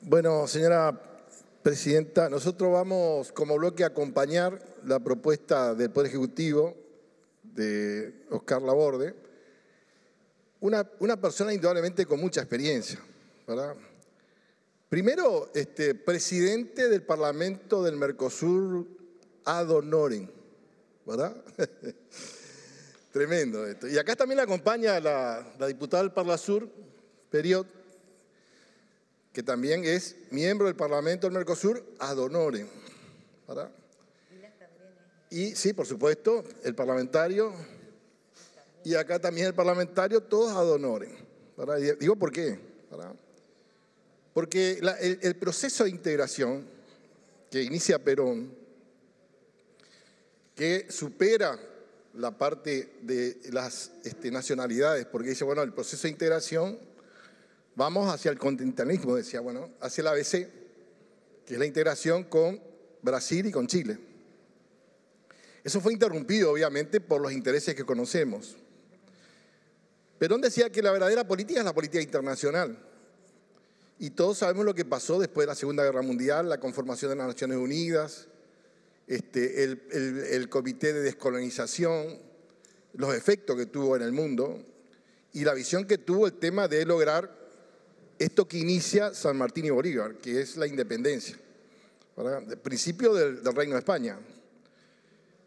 Bueno, señora presidenta, nosotros vamos como bloque a acompañar la propuesta del Poder Ejecutivo de Oscar Laborde, una persona indudablemente con mucha experiencia, ¿verdad? Primero, presidente del Parlamento del Mercosur ad honorem, ¿verdad? Tremendo esto. Y acá también la acompaña la diputada del Parlasur, Periot, que también es miembro del Parlamento del Mercosur ad honorem, ¿verdad? Y sí, por supuesto, el parlamentario, y acá también el parlamentario, todos ad honorem, ¿verdad? Y digo por qué, ¿verdad? Porque el proceso de integración que inicia Perón, que supera la parte de las nacionalidades, porque dice, bueno, el proceso de integración, vamos hacia el continentalismo, decía, bueno, hacia el ABC, que es la integración con Brasil y con Chile. Eso fue interrumpido, obviamente, por los intereses que conocemos. Perón decía que la verdadera política es la política internacional. Y todos sabemos lo que pasó después de la Segunda Guerra Mundial, la conformación de las Naciones Unidas, el Comité de Descolonización, los efectos que tuvo en el mundo y la visión que tuvo el tema de lograr esto que inicia San Martín y Bolívar, que es la independencia, ¿verdad? El principio del Reino de España.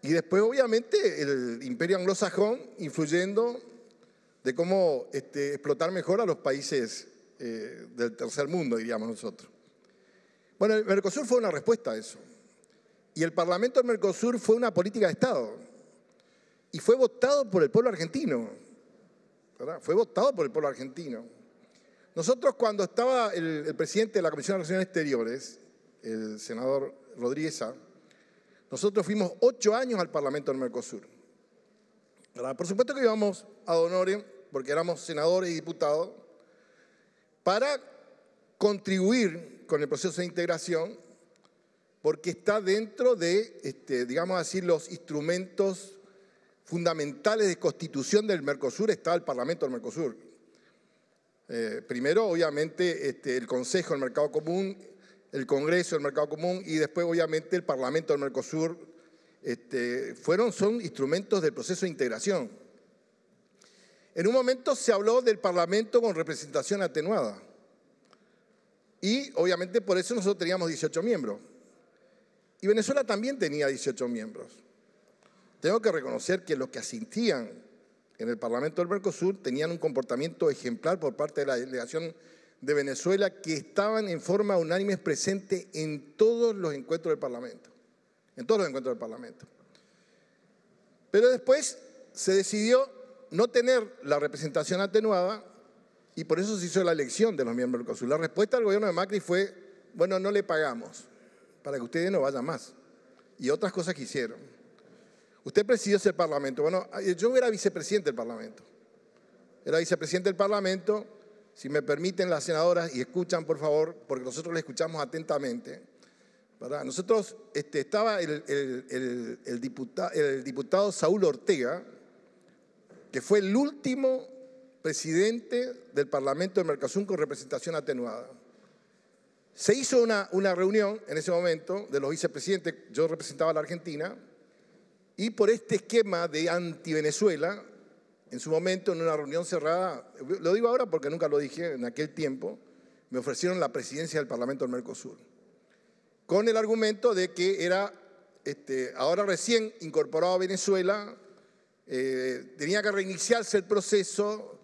Y después, obviamente, el imperio anglosajón influyendo de cómo explotar mejor a los países del tercer mundo, diríamos nosotros. Bueno, el Mercosur fue una respuesta a eso. Y el Parlamento del Mercosur fue una política de Estado. Y fue votado por el pueblo argentino, ¿verdad? Fue votado por el pueblo argentino. Nosotros, cuando estaba el presidente de la Comisión de Relaciones Exteriores, el senador Rodríguez Sá, nosotros fuimos 8 años al Parlamento del Mercosur, ¿verdad? Por supuesto que íbamos ad honorem, porque éramos senadores y diputados, para contribuir con el proceso de integración, porque está dentro de, digamos así, los instrumentos fundamentales de constitución del Mercosur, está el Parlamento del Mercosur. Primero, obviamente, el Consejo del Mercado Común, el Congreso del Mercado Común y después, obviamente, el Parlamento del Mercosur, son instrumentos del proceso de integración. En un momento se habló del Parlamento con representación atenuada y, obviamente, por eso nosotros teníamos 18 miembros. Y Venezuela también tenía 18 miembros. Tengo que reconocer que los que asistían en el Parlamento del Mercosur tenían un comportamiento ejemplar por parte de la delegación de Venezuela, que estaban en forma unánime presentes en todos los encuentros del Parlamento. En todos los encuentros del Parlamento. Pero después se decidió no tener la representación atenuada y por eso se hizo la elección de los miembros del Mercosur. La respuesta del gobierno de Macri fue, bueno, no le pagamos para que ustedes no vayan más. Y otras cosas que hicieron. Usted presidió ese Parlamento. Bueno, yo era vicepresidente del Parlamento. Era vicepresidente del Parlamento. Si me permiten las senadoras, y escuchan por favor, porque nosotros le escuchamos atentamente, ¿verdad? Nosotros, estaba el diputado Saúl Ortega, que fue el último presidente del Parlamento de Mercosur con representación atenuada. Se hizo una reunión en ese momento de los vicepresidentes, yo representaba a la Argentina, y por este esquema de anti-Venezuela, en su momento, en una reunión cerrada, lo digo ahora porque nunca lo dije, en aquel tiempo, me ofrecieron la presidencia del Parlamento del Mercosur, con el argumento de que era, ahora recién incorporado a Venezuela, tenía que reiniciarse el proceso,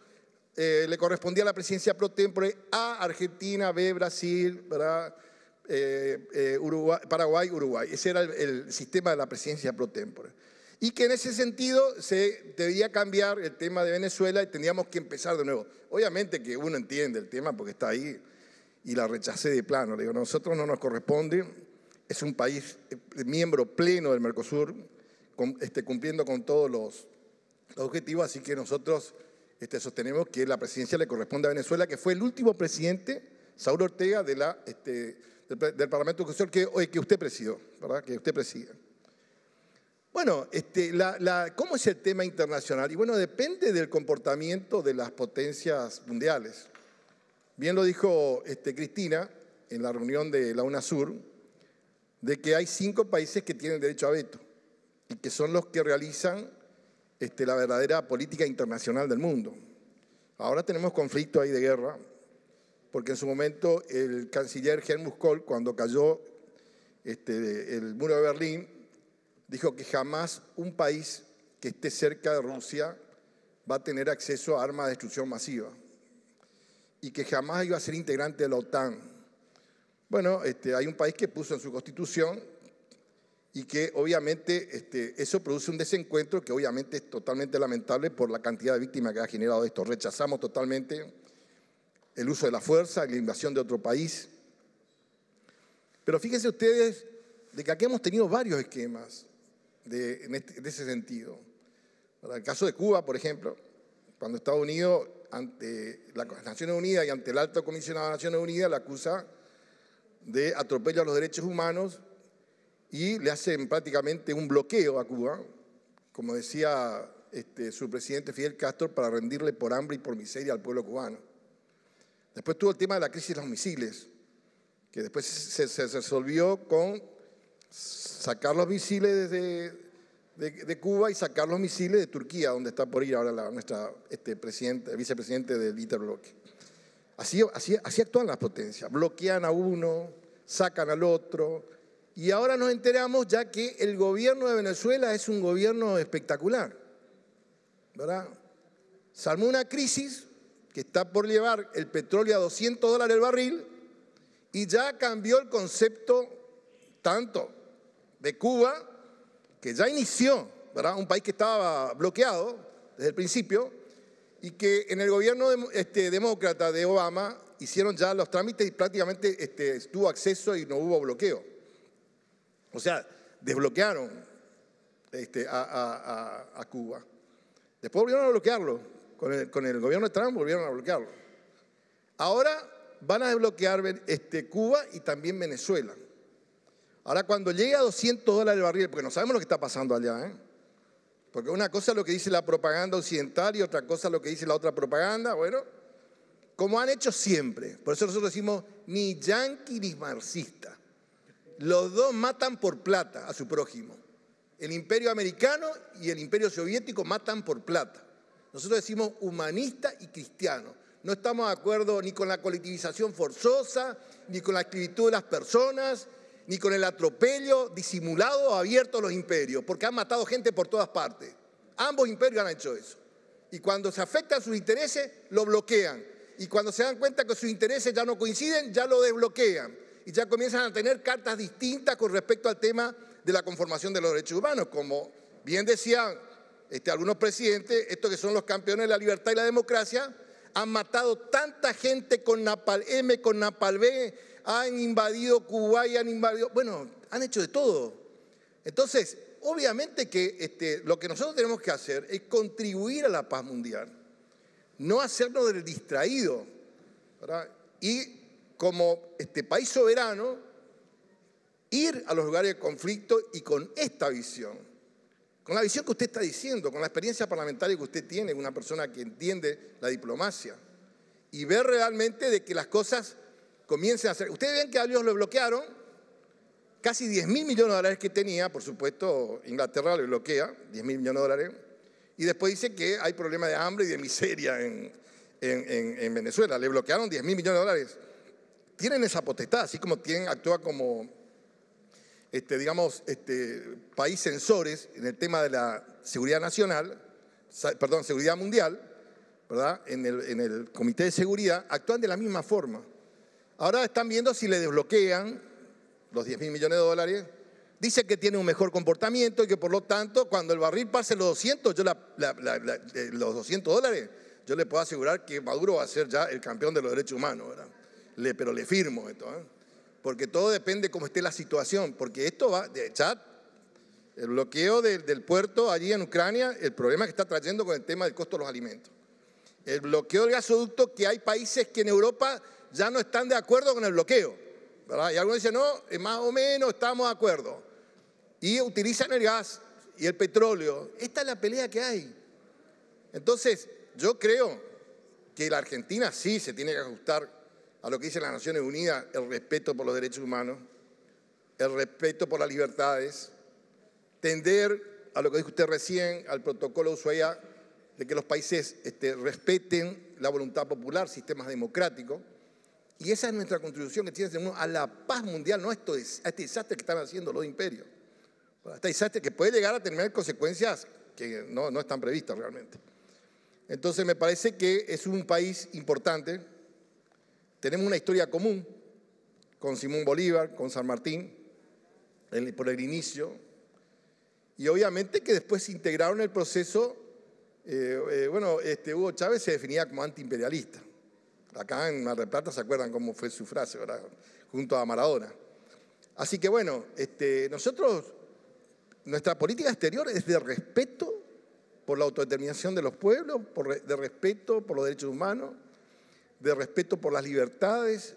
le correspondía la presidencia pro tempore a Argentina, B, Brasil, ¿verdad? Paraguay, Uruguay. Ese era el sistema de la presidencia pro tempore. Y que en ese sentido se debía cambiar el tema de Venezuela y tendríamos que empezar de nuevo. Obviamente que uno entiende el tema porque está ahí y la rechacé de plano. Le digo, nosotros no nos corresponde, es un país miembro pleno del Mercosur, cumpliendo con todos los objetivos, así que nosotros sostenemos que la presidencia le corresponde a Venezuela, que fue el último presidente, Saúl Ortega, del Parlamento que usted presidió, ¿verdad? Que usted preside. Bueno, ¿cómo es el tema internacional? Y bueno, depende del comportamiento de las potencias mundiales. Bien lo dijo Cristina, en la reunión de la UNASUR de que hay 5 países que tienen derecho a veto y que son los que realizan la verdadera política internacional del mundo. Ahora tenemos conflicto ahí de guerra, porque en su momento el canciller Helmut Kohl, cuando cayó el muro de Berlín, dijo que jamás un país que esté cerca de Rusia va a tener acceso a armas de destrucción masiva y que jamás iba a ser integrante de la OTAN. Bueno, hay un país que puso en su constitución y que obviamente eso produce un desencuentro que obviamente es totalmente lamentable por la cantidad de víctimas que ha generado esto. Rechazamos totalmente el uso de la fuerza, la invasión de otro país. Pero fíjense ustedes de que aquí hemos tenido varios esquemas de ese sentido. Para el caso de Cuba, por ejemplo, cuando Estados Unidos, ante las Naciones Unidas y ante el Alto Comisionado de las Naciones Unidas, le acusa de atropello a los derechos humanos y le hacen prácticamente un bloqueo a Cuba, como decía su presidente Fidel Castro, para rendirle por hambre y por miseria al pueblo cubano. Después tuvo el tema de la crisis de los misiles, que después se resolvió con sacar los misiles de Cuba y sacar los misiles de Turquía, donde está por ir ahora nuestra vicepresidente del interbloque. Así actúan las potencias, bloquean a uno, sacan al otro, y ahora nos enteramos ya que el gobierno de Venezuela es un gobierno espectacular, ¿verdad? Se armó una crisis que está por llevar el petróleo a $200 el barril y ya cambió el concepto tanto de Cuba, que ya inició, ¿verdad? Un país que estaba bloqueado desde el principio y que en el gobierno demócrata de Obama hicieron ya los trámites y prácticamente tuvo acceso y no hubo bloqueo. O sea, desbloquearon a Cuba. Después volvieron a bloquearlo. Con el gobierno de Trump volvieron a bloquearlo. Ahora van a desbloquear Cuba y también Venezuela. Ahora, cuando llegue a $200 el barril, porque no sabemos lo que está pasando allá, ¿eh? Porque una cosa es lo que dice la propaganda occidental y otra cosa es lo que dice la otra propaganda, bueno, como han hecho siempre. Por eso nosotros decimos, ni yanqui ni marxista. Los dos matan por plata a su prójimo. El imperio americano y el imperio soviético matan por plata. Nosotros decimos humanista y cristiano. No estamos de acuerdo ni con la colectivización forzosa, ni con la esclavitud de las personas, ni con el atropello disimulado o abierto a los imperios, porque han matado gente por todas partes. Ambos imperios han hecho eso. Y cuando se afectan sus intereses, lo bloquean. Y cuando se dan cuenta que sus intereses ya no coinciden, ya lo desbloquean. Y ya comienzan a tener cartas distintas con respecto al tema de la conformación de los derechos humanos. Como bien decían algunos presidentes, estos que son los campeones de la libertad y la democracia, han matado tanta gente con Napal M, con Napal B, han invadido Cuba y han invadido, bueno, han hecho de todo. Entonces, obviamente que lo que nosotros tenemos que hacer es contribuir a la paz mundial, no hacernos del distraído, ¿verdad? Y como país soberano, ir a los lugares de conflicto y con esta visión, con la visión que usted está diciendo, con la experiencia parlamentaria que usted tiene, una persona que entiende la diplomacia, y ver realmente de que las cosas comiencen a hacer. Ustedes ven que a ellos lo bloquearon, casi 10.000 millones de dólares que tenía, por supuesto, Inglaterra le bloquea, 10.000 millones de dólares, y después dice que hay problemas de hambre y de miseria en Venezuela. Le bloquearon 10.000 millones de dólares. Tienen esa potestad, así como actúa como, país censores en el tema de la seguridad nacional, seguridad mundial, ¿verdad? En el Comité de Seguridad, actúan de la misma forma. Ahora están viendo si le desbloquean los 10.000 millones de dólares. Dice que tiene un mejor comportamiento y que por lo tanto cuando el barril pase los 200, los 200 dólares, yo le puedo asegurar que Maduro va a ser ya el campeón de los derechos humanos, ¿verdad? Pero le firmo esto, ¿eh? Porque todo depende de cómo esté la situación, porque esto va, ya el bloqueo del puerto allí en Ucrania, el problema que está trayendo con el tema del costo de los alimentos. El bloqueo del gasoducto, que hay países que en Europa ya no están de acuerdo con el bloqueo, ¿verdad? Y algunos dicen, no, más o menos estamos de acuerdo. Y utilizan el gas y el petróleo. Esta es la pelea que hay. Entonces, yo creo que la Argentina sí se tiene que ajustar a lo que dicen las Naciones Unidas, el respeto por los derechos humanos, el respeto por las libertades, tender a lo que dijo usted recién, al protocolo de Ushuaia, de que los países respeten la voluntad popular, sistemas democráticos. Y esa es nuestra contribución que tiene a la paz mundial, no a este desastre que están haciendo los imperios. Este desastre que puede llegar a tener consecuencias que no están previstas realmente. Entonces me parece que es un país importante. Tenemos una historia común con Simón Bolívar, con San Martín, por el inicio. Y obviamente que después se integraron en el proceso. Hugo Chávez se definía como antiimperialista. Acá en Mar del Plata se acuerdan cómo fue su frase, ¿verdad? Junto a Maradona. Así que bueno, nuestra política exterior es de respeto por la autodeterminación de los pueblos, de respeto por los derechos humanos, de respeto por las libertades.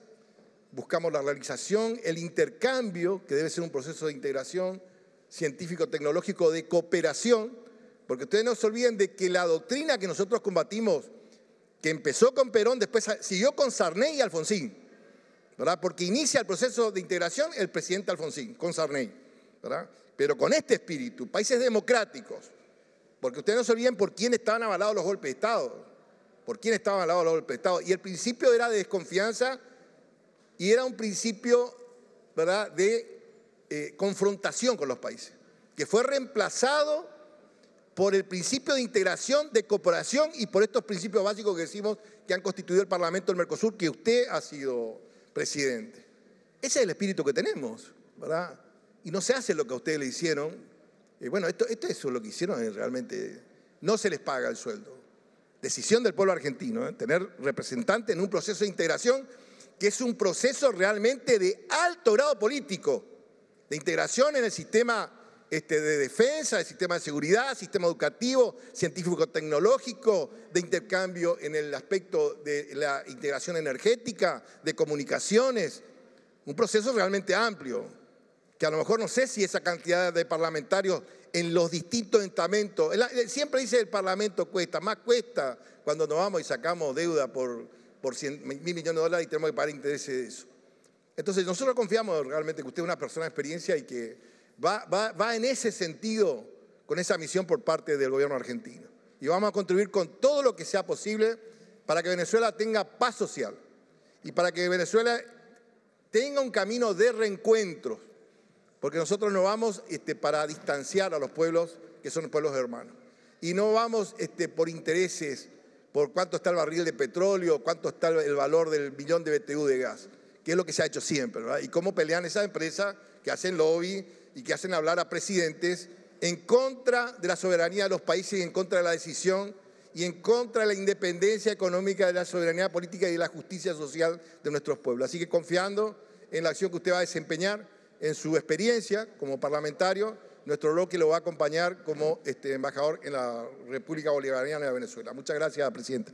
Buscamos la realización, el intercambio, que debe ser un proceso de integración científico-tecnológico, de cooperación, porque ustedes no se olviden de que la doctrina que nosotros combatimos, que empezó con Perón, después siguió con Sarney y Alfonsín, ¿verdad? Porque inicia el proceso de integración el presidente Alfonsín, con Sarney, ¿verdad? Pero con este espíritu, países democráticos, porque ustedes no se olviden por quién estaban avalados los golpes de Estado, por quién estaban avalados los golpes de Estado. Y el principio era de desconfianza y era un principio, ¿verdad?, de confrontación con los países, que fue reemplazado por el principio de integración, de cooperación y por estos principios básicos que decimos que han constituido el Parlamento del Mercosur, que usted ha sido presidente. Ese es el espíritu que tenemos, ¿verdad? Y no se hace lo que a ustedes le hicieron. Esto es lo que hicieron realmente. No se les paga el sueldo. Decisión del pueblo argentino, tener representantes en un proceso de integración que es un proceso realmente de alto grado político, de integración en el sistema de defensa, el sistema de seguridad, sistema educativo, científico-tecnológico, de intercambio en el aspecto de la integración energética, de comunicaciones. Un proceso realmente amplio, que a lo mejor no sé si esa cantidad de parlamentarios en los distintos estamentos, siempre dice el Parlamento cuesta, más cuesta cuando nos vamos y sacamos deuda por 100.000 millones de dólares y tenemos que pagar intereses de eso. Entonces nosotros confiamos realmente que usted es una persona de experiencia y que va en ese sentido con esa misión por parte del gobierno argentino. Y vamos a contribuir con todo lo que sea posible para que Venezuela tenga paz social y para que Venezuela tenga un camino de reencuentro, porque nosotros no vamos para distanciar a los pueblos que son pueblos hermanos. Y no vamos por intereses, por cuánto está el barril de petróleo, cuánto está el valor del billón de BTU de gas, que es lo que se ha hecho siempre, ¿verdad? Y cómo pelean esas empresas que hacen lobby y que hacen hablar a presidentes en contra de la soberanía de los países y en contra de la decisión y en contra de la independencia económica, de la soberanía política y de la justicia social de nuestros pueblos. Así que confiando en la acción que usted va a desempeñar, en su experiencia como parlamentario, nuestro bloque lo va a acompañar como embajador en la República Bolivariana de Venezuela. Muchas gracias, presidente.